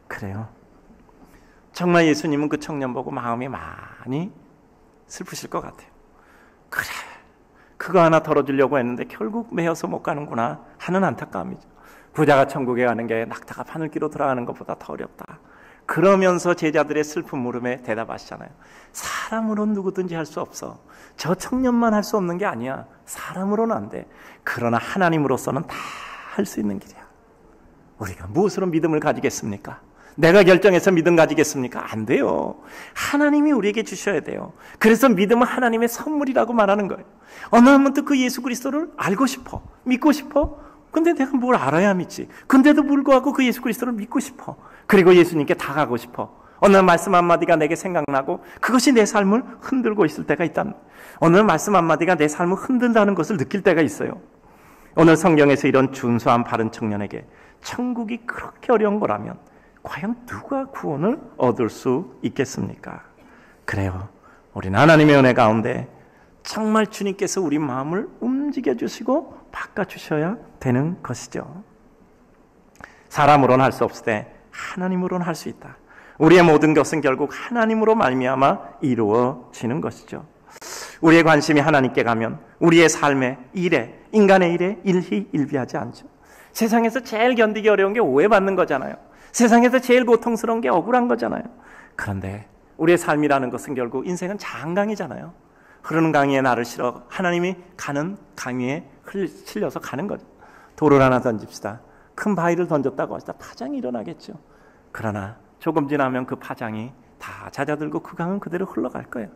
그래요. 정말 예수님은 그 청년 보고 마음이 많이 슬프실 것 같아요. 그래, 그거 하나 덜어주려고 했는데 결국 매여서 못 가는구나 하는 안타까움이죠. 부자가 천국에 가는 게 낙타가 바늘기로 들어가는 것보다 더 어렵다. 그러면서 제자들의 슬픈 물음에 대답하시잖아요. 사람으로는 누구든지 할 수 없어. 저 청년만 할 수 없는 게 아니야. 사람으로는 안 돼. 그러나 하나님으로서는 다 할 수 있는 길이야. 우리가 무엇으로 믿음을 가지겠습니까? 내가 결정해서 믿음 가지겠습니까? 안 돼요. 하나님이 우리에게 주셔야 돼요. 그래서 믿음은 하나님의 선물이라고 말하는 거예요. 어느 한 번도 그 예수 그리스도를 알고 싶어. 믿고 싶어. 근데 내가 뭘 알아야 믿지. 근데도 불구하고 그 예수 그리스도를 믿고 싶어. 그리고 예수님께 다가가고 싶어. 어느 말씀 한마디가 내게 생각나고 그것이 내 삶을 흔들고 있을 때가 있다. 어느 말씀 한마디가 내 삶을 흔든다는 것을 느낄 때가 있어요. 오늘 성경에서 이런 준수한 바른 청년에게 천국이 그렇게 어려운 거라면 과연 누가 구원을 얻을 수 있겠습니까? 그래요. 우리는 하나님의 은혜 가운데 정말 주님께서 우리 마음을 움직여 주시고 바꿔 주셔야 되는 것이죠. 사람으로는 할 수 없을 때 하나님으로는 할 수 있다. 우리의 모든 것은 결국 하나님으로 말미암아 이루어지는 것이죠. 우리의 관심이 하나님께 가면 우리의 삶의 일에, 인간의 일에 일희일비하지 않죠. 세상에서 제일 견디기 어려운 게 오해받는 거잖아요. 세상에서 제일 고통스러운 게 억울한 거잖아요. 그런데 우리의 삶이라는 것은 결국 인생은 장강이잖아요. 흐르는 강위에 나를 실어 하나님이 가는 강위에 실려서 가는 거죠. 돌을 하나 던집시다. 큰 바위를 던졌다고 하시다. 파장이 일어나겠죠. 그러나 조금 지나면 그 파장이 다 잦아들고 그 강은 그대로 흘러갈 거예요.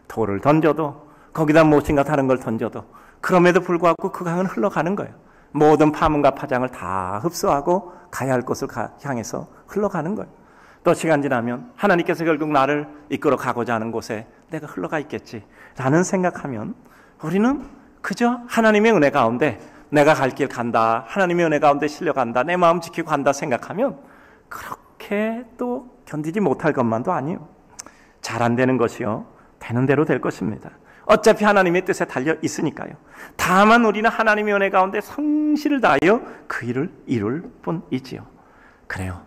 돌을 던져도 거기다 무엇인가 다른 걸 던져도 그럼에도 불구하고 그 강은 흘러가는 거예요. 모든 파문과 파장을 다 흡수하고 가야 할 곳을 향해서 흘러가는 거예요. 또 시간 지나면 하나님께서 결국 나를 이끌어 가고자 하는 곳에 내가 흘러가 있겠지 라는 생각하면 우리는 그저 하나님의 은혜 가운데 내가 갈 길 간다, 하나님의 은혜 가운데 실려간다, 내 마음 지키고 간다 생각하면 그렇게 또 견디지 못할 것만도 아니에요. 잘 안 되는 것이요 되는 대로 될 것입니다. 어차피 하나님의 뜻에 달려 있으니까요. 다만 우리는 하나님의 은혜 가운데 성실을 다하여 그 일을 이룰 뿐이지요. 그래요.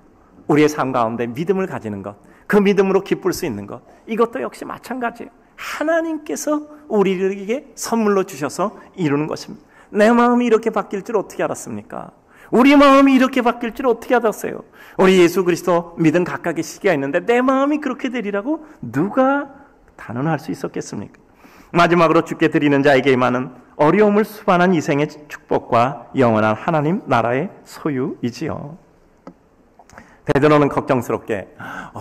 우리의 삶 가운데 믿음을 가지는 것, 그 믿음으로 기쁠 수 있는 것, 이것도 역시 마찬가지예요. 하나님께서 우리에게 선물로 주셔서 이루는 것입니다. 내 마음이 이렇게 바뀔 줄 어떻게 알았습니까? 우리 마음이 이렇게 바뀔 줄 어떻게 알았어요? 우리 예수 그리스도 믿은 각각의 시기가 있는데 내 마음이 그렇게 되리라고 누가 단언할 수 있었겠습니까? 마지막으로 주께 드리는 자에게 임하는 어려움을 수반한 이생의 축복과 영원한 하나님 나라의 소유이지요. 베드로는 걱정스럽게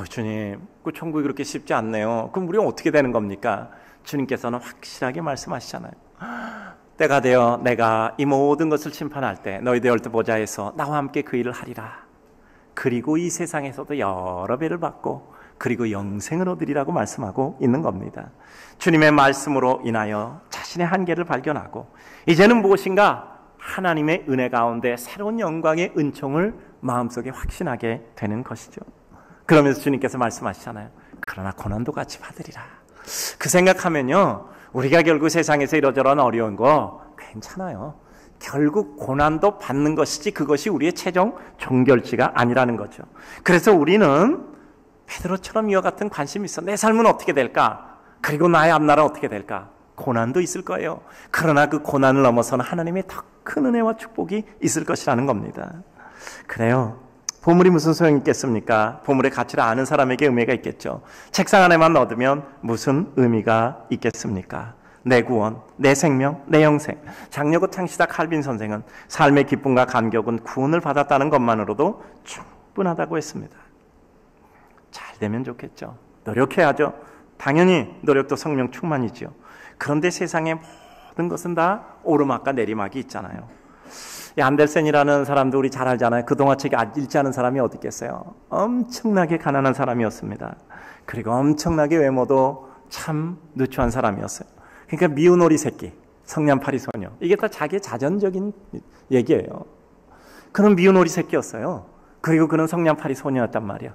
주님, 그 천국이 그렇게 쉽지 않네요. 그럼 우리는 어떻게 되는 겁니까? 주님께서는 확실하게 말씀하시잖아요. 때가 되어 내가 이 모든 것을 심판할 때 너희들 열두 보좌에서 나와 함께 그 일을 하리라. 그리고 이 세상에서도 여러 배를 받고 그리고 영생을 얻으리라고 말씀하고 있는 겁니다. 주님의 말씀으로 인하여 자신의 한계를 발견하고 이제는 무엇인가 하나님의 은혜 가운데 새로운 영광의 은총을 마음속에 확신하게 되는 것이죠. 그러면서 주님께서 말씀하시잖아요. 그러나 고난도 같이 받으리라. 그 생각하면요, 우리가 결국 세상에서 이러저런 어려운 거 괜찮아요. 결국 고난도 받는 것이지 그것이 우리의 최종 종결지가 아니라는 거죠. 그래서 우리는 베드로처럼 이와 같은 관심이 있어. 내 삶은 어떻게 될까? 그리고 나의 앞날은 어떻게 될까? 고난도 있을 거예요. 그러나 그 고난을 넘어서는 하나님의 더 큰 은혜와 축복이 있을 것이라는 겁니다. 그래요. 보물이 무슨 소용이 있겠습니까? 보물의 가치를 아는 사람에게 의미가 있겠죠. 책상 안에만 넣어두면 무슨 의미가 있겠습니까? 내 구원, 내 생명, 내 영생. 장려고 창시자 칼빈 선생은 삶의 기쁨과 감격은 구원을 받았다는 것만으로도 충분하다고 했습니다. 잘 되면 좋겠죠. 노력해야죠. 당연히 노력도 성령 충만이죠. 그런데 세상의 모든 것은 다 오르막과 내리막이 있잖아요. 안델센이라는 사람도 우리 잘 알잖아요. 그 동화책 읽지 않은 사람이 어디 있겠어요. 엄청나게 가난한 사람이었습니다. 그리고 엄청나게 외모도 참 누추한 사람이었어요. 그러니까 미운 오리 새끼, 성냥팔이 소녀, 이게 다 자기의 자전적인 얘기예요. 그는 미운 오리 새끼였어요. 그리고 그는 성냥팔이 소녀였단 말이야.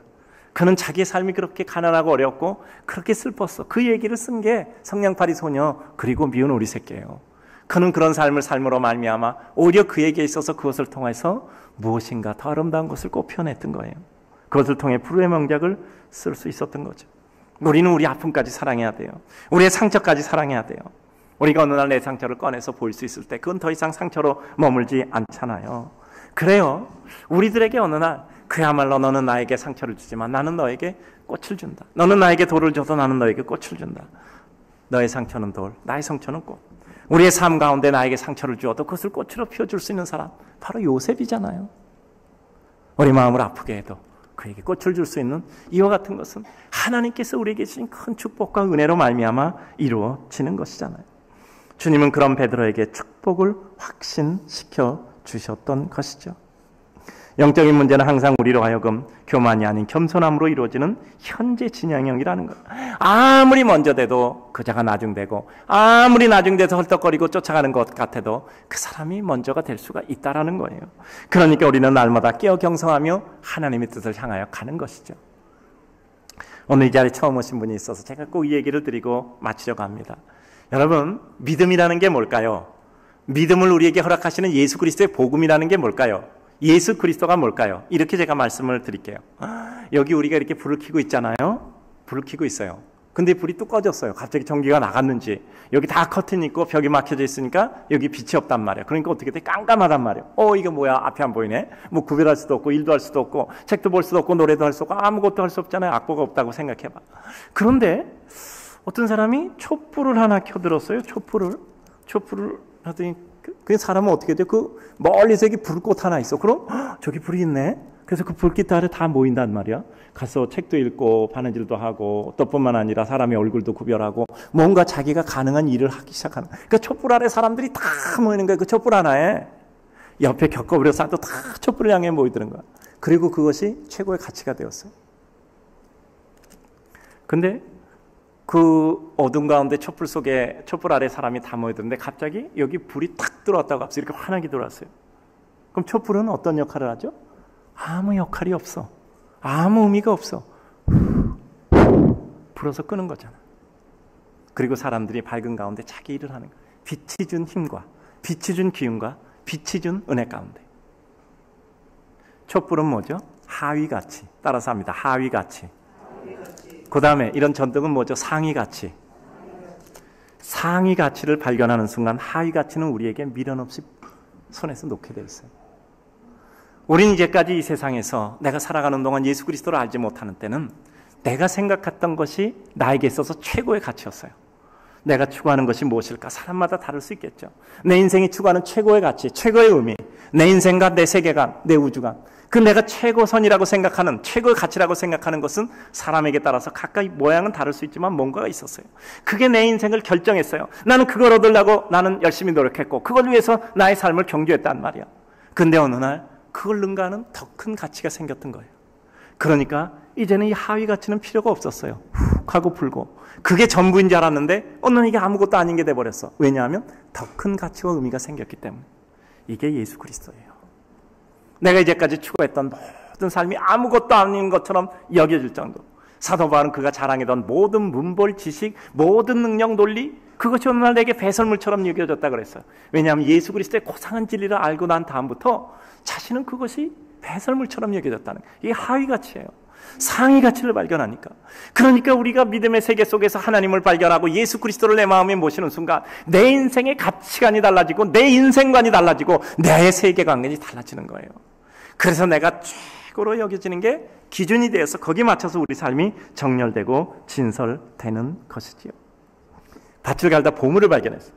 그는 자기의 삶이 그렇게 가난하고 어렵고 그렇게 슬펐어. 그 얘기를 쓴 게 성냥팔이 소녀 그리고 미운 오리 새끼예요. 그는 그런 삶을 삶으로 말미암아 오히려 그에게 있어서 그것을 통해서 무엇인가 더 아름다운 것을 꼭 표현했던 거예요. 그것을 통해 불후의 명작을 쓸 수 있었던 거죠. 우리는 우리 아픔까지 사랑해야 돼요. 우리의 상처까지 사랑해야 돼요. 우리가 어느 날 내 상처를 꺼내서 보일 수 있을 때 그건 더 이상 상처로 머물지 않잖아요. 그래요. 우리들에게 어느 날 그야말로 너는 나에게 상처를 주지만 나는 너에게 꽃을 준다. 너는 나에게 돌을 줘도 나는 너에게 꽃을 준다. 너의 상처는 돌, 나의 상처는 꽃. 우리의 삶 가운데 나에게 상처를 주어도 그것을 꽃으로 피워줄 수 있는 사람 바로 요셉이잖아요. 우리 마음을 아프게 해도 그에게 꽃을 줄 수 있는 이와 같은 것은 하나님께서 우리에게 주신 큰 축복과 은혜로 말미암아 이루어지는 것이잖아요. 주님은 그런 베드로에게 축복을 확신시켜 주셨던 것이죠. 영적인 문제는 항상 우리로 하여금 교만이 아닌 겸손함으로 이루어지는 현재 진행형이라는 것. 아무리 먼저 돼도 그자가 나중되고 아무리 나중돼서 헐떡거리고 쫓아가는 것 같아도 그 사람이 먼저가 될 수가 있다라는 거예요. 그러니까 우리는 날마다 깨어 경성하며 하나님의 뜻을 향하여 가는 것이죠. 오늘 이 자리에 처음 오신 분이 있어서 제가 꼭 이 얘기를 드리고 마치려고 합니다. 여러분, 믿음이라는 게 뭘까요? 믿음을 우리에게 허락하시는 예수 그리스도의 복음이라는 게 뭘까요? 예수 그리스도가 뭘까요? 이렇게 제가 말씀을 드릴게요. 여기 우리가 이렇게 불을 켜고 있잖아요. 불을 켜고 있어요. 근데 불이 또 꺼졌어요. 갑자기 전기가 나갔는지. 여기 다 커튼 있고 벽이 막혀져 있으니까 여기 빛이 없단 말이에요. 그러니까 어떻게 돼? 깜깜하단 말이에요. 이거 뭐야? 앞이 안 보이네. 뭐 구별할 수도 없고 일도 할 수도 없고 책도 볼 수도 없고 노래도 할 수 없고 아무것도 할 수 없잖아요. 악보가 없다고 생각해봐. 그런데 어떤 사람이 촛불을 하나 켜들었어요. 촛불을 하더니 그 사람은 어떻게 돼요? 그 멀리서 여기 불꽃 하나 있어. 그럼 저기 불이 있네. 그래서 그 불빛 아래 다 모인단 말이야. 가서 책도 읽고 바느질도 하고 또 뿐만 아니라 사람의 얼굴도 구별하고 뭔가 자기가 가능한 일을 하기 시작하는. 그러니까 촛불 아래 사람들이 다 모이는 거야. 그 촛불 하나에 옆에 겪어버려 사람도 다 촛불을 향해 모이드는 거야. 그리고 그것이 최고의 가치가 되었어요. 근데 그 어둠 가운데 촛불 속에 촛불 아래 사람이 다 모여드는데 갑자기 여기 불이 탁 들어왔다고 합시다. 이렇게 환하게 들어왔어요. 그럼 촛불은 어떤 역할을 하죠? 아무 역할이 없어. 아무 의미가 없어. 불어서 끄는 거잖아. 그리고 사람들이 밝은 가운데 자기 일을 하는 거야. 빛이 준 힘과 빛이 준 기운과 빛이 준 은혜 가운데. 촛불은 뭐죠? 하위가치. 따라서 합니다. 하위가치. 그 다음에 이런 전등은 뭐죠? 상위가치. 상위가치를 발견하는 순간 하위가치는 우리에게 미련 없이 손에서 놓게 되어 있어요. 우리는 이제까지 이 세상에서 내가 살아가는 동안 예수 그리스도를 알지 못하는 때는 내가 생각했던 것이 나에게 있어서 최고의 가치였어요. 내가 추구하는 것이 무엇일까? 사람마다 다를 수 있겠죠. 내 인생이 추구하는 최고의 가치, 최고의 의미, 내 인생과 내 세계관, 내 우주관, 그 내가 최고선이라고 생각하는, 최고의 가치라고 생각하는 것은 사람에게 따라서 각각 모양은 다를 수 있지만 뭔가가 있었어요. 그게 내 인생을 결정했어요. 나는 그걸 얻으려고 나는 열심히 노력했고 그걸 위해서 나의 삶을 경주했단 말이야. 근데 어느 날 그걸 능가하는 더 큰 가치가 생겼던 거예요. 그러니까 이제는 이 하위 가치는 필요가 없었어요. 훅 하고 불고. 그게 전부인 줄 알았는데 어느 날 이게 아무것도 아닌 게 돼버렸어. 왜냐하면 더 큰 가치와 의미가 생겼기 때문에. 이게 예수 그리스도예요. 내가 이제까지 추구했던 모든 삶이 아무것도 아닌 것처럼 여겨질 정도. 사도 바울은 그가 자랑했던 모든 문벌 지식, 모든 능력 논리, 그것이 어느 날 내게 배설물처럼 여겨졌다 그랬어요. 왜냐하면 예수 그리스도의 고상한 진리를 알고 난 다음부터 자신은 그것이 배설물처럼 여겨졌다는 거예요. 이게 하위 가치예요. 상위 가치를 발견하니까. 그러니까 우리가 믿음의 세계 속에서 하나님을 발견하고 예수 그리스도를 내 마음에 모시는 순간 내 인생의 가치관이 달라지고 내 인생관이 달라지고 내 세계관이 달라지는 거예요. 그래서 내가 최고로 여겨지는 게 기준이 되어서 거기에 맞춰서 우리 삶이 정렬되고 진설되는 것이지요. 밭을 갈다 보물을 발견했어.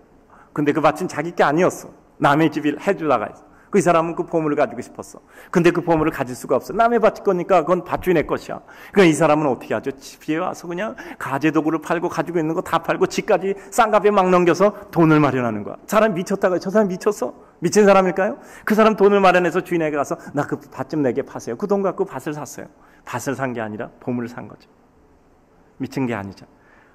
근데 그 밭은 자기 게 아니었어. 남의 집을 해주다가 있어. 그 사람은 그 보물을 가지고 싶었어. 근데 그 보물을 가질 수가 없어. 남의 밭일 거니까 그건 밭주인의 것이야. 그러니까 이 사람은 어떻게 하죠? 집에 와서 그냥 가재도구를 팔고 가지고 있는 거 다 팔고 집까지 싼값에 막 넘겨서 돈을 마련하는 거야. 사람 미쳤다가 저 사람 미쳤어? 미친 사람일까요? 그 사람 돈을 마련해서 주인에게 가서 나 그 밭 좀 내게 파세요. 그 돈 갖고 밭을 샀어요. 밭을 산 게 아니라 보물을 산 거죠. 미친 게 아니죠.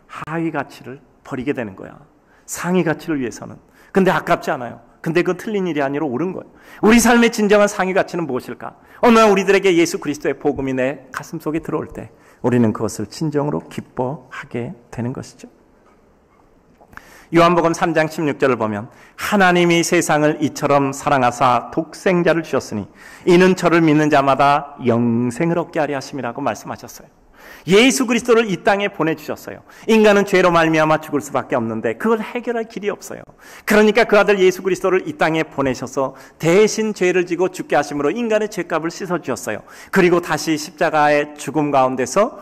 하위 가치를 버리게 되는 거야. 상위 가치를 위해서는. 근데 아깝지 않아요. 근데 그건 틀린 일이 아니라 옳은 거예요. 우리 삶의 진정한 상위 가치는 무엇일까? 어느 날 우리들에게 예수 그리스도의 복음이 내 가슴 속에 들어올 때 우리는 그것을 진정으로 기뻐하게 되는 것이죠. 요한복음 3장 16절을 보면 하나님이 세상을 이처럼 사랑하사 독생자를 주셨으니 이는 저를 믿는 자마다 영생을 얻게 하려 하심이라고 말씀하셨어요. 예수 그리스도를 이 땅에 보내주셨어요. 인간은 죄로 말미암아 죽을 수밖에 없는데 그걸 해결할 길이 없어요. 그러니까 그 아들 예수 그리스도를 이 땅에 보내셔서 대신 죄를 지고 죽게 하심으로 인간의 죄값을 씻어주셨어요. 그리고 다시 십자가의 죽음 가운데서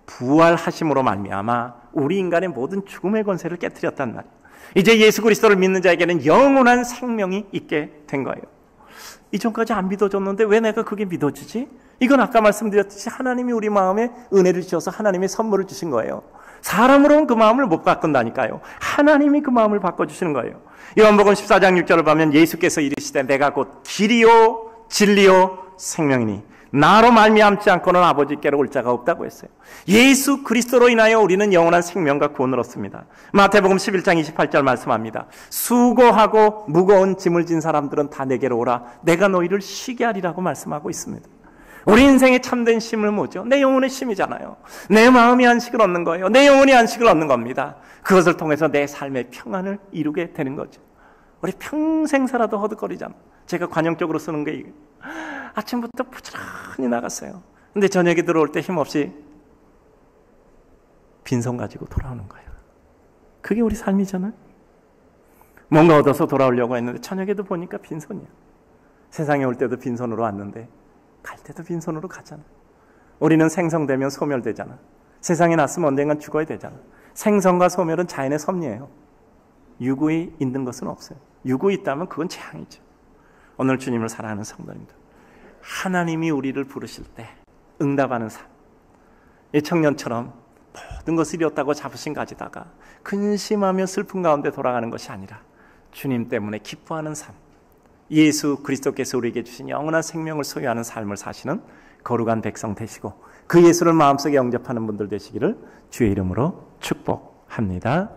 부활하심으로 말미암아 우리 인간의 모든 죽음의 권세를 깨뜨렸단 말이에요. 이제 예수 그리스도를 믿는 자에게는 영원한 생명이 있게 된 거예요. 이전까지 안 믿어졌는데 왜 내가 그게 믿어지지? 이건 아까 말씀드렸듯이 하나님이 우리 마음에 은혜를 주셔서 하나님의 선물을 주신 거예요. 사람으로는 그 마음을 못 바꾼다니까요. 하나님이 그 마음을 바꿔주시는 거예요. 요한복음 14장 6절을 보면 예수께서 이르시되 내가 곧 길이요 진리요 생명이니 나로 말미암지 않고는 아버지께로 올 자가 없다고 했어요. 예수 그리스도로 인하여 우리는 영원한 생명과 구원을 얻습니다. 마태복음 11장 28절 말씀합니다. 수고하고 무거운 짐을 진 사람들은 다 내게로 오라. 내가 너희를 쉬게 하리라고 말씀하고 있습니다. 우리 인생의 참된 쉼을 뭐죠? 내 영혼의 쉼이잖아요. 내 마음이 안식을 얻는 거예요. 내 영혼이 안식을 얻는 겁니다. 그것을 통해서 내 삶의 평안을 이루게 되는 거죠. 우리 평생 살아도 허득거리잖아. 제가 관용적으로 쓰는 게 이게 아침부터 부지런히 나갔어요. 근데 저녁에 들어올 때 힘없이 빈손 가지고 돌아오는 거예요. 그게 우리 삶이잖아요. 뭔가 얻어서 돌아오려고 했는데 저녁에도 보니까 빈손이야. 세상에 올 때도 빈손으로 왔는데 갈 때도 빈손으로 가잖아. 우리는 생성되면 소멸되잖아. 세상에 났으면 언젠간 죽어야 되잖아. 생성과 소멸은 자연의 섭리예요. 유구히 있는 것은 없어요. 유구히 있다면 그건 재앙이죠. 오늘 주님을 사랑하는 성도님들, 하나님이 우리를 부르실 때 응답하는 삶, 이 청년처럼 모든 것을 잃었다고 자부심 가지다가 근심하며 슬픔 가운데 돌아가는 것이 아니라 주님 때문에 기뻐하는 삶, 예수 그리스도께서 우리에게 주신 영원한 생명을 소유하는 삶을 사시는 거룩한 백성 되시고 그 예수를 마음속에 영접하는 분들 되시기를 주의 이름으로 축복합니다.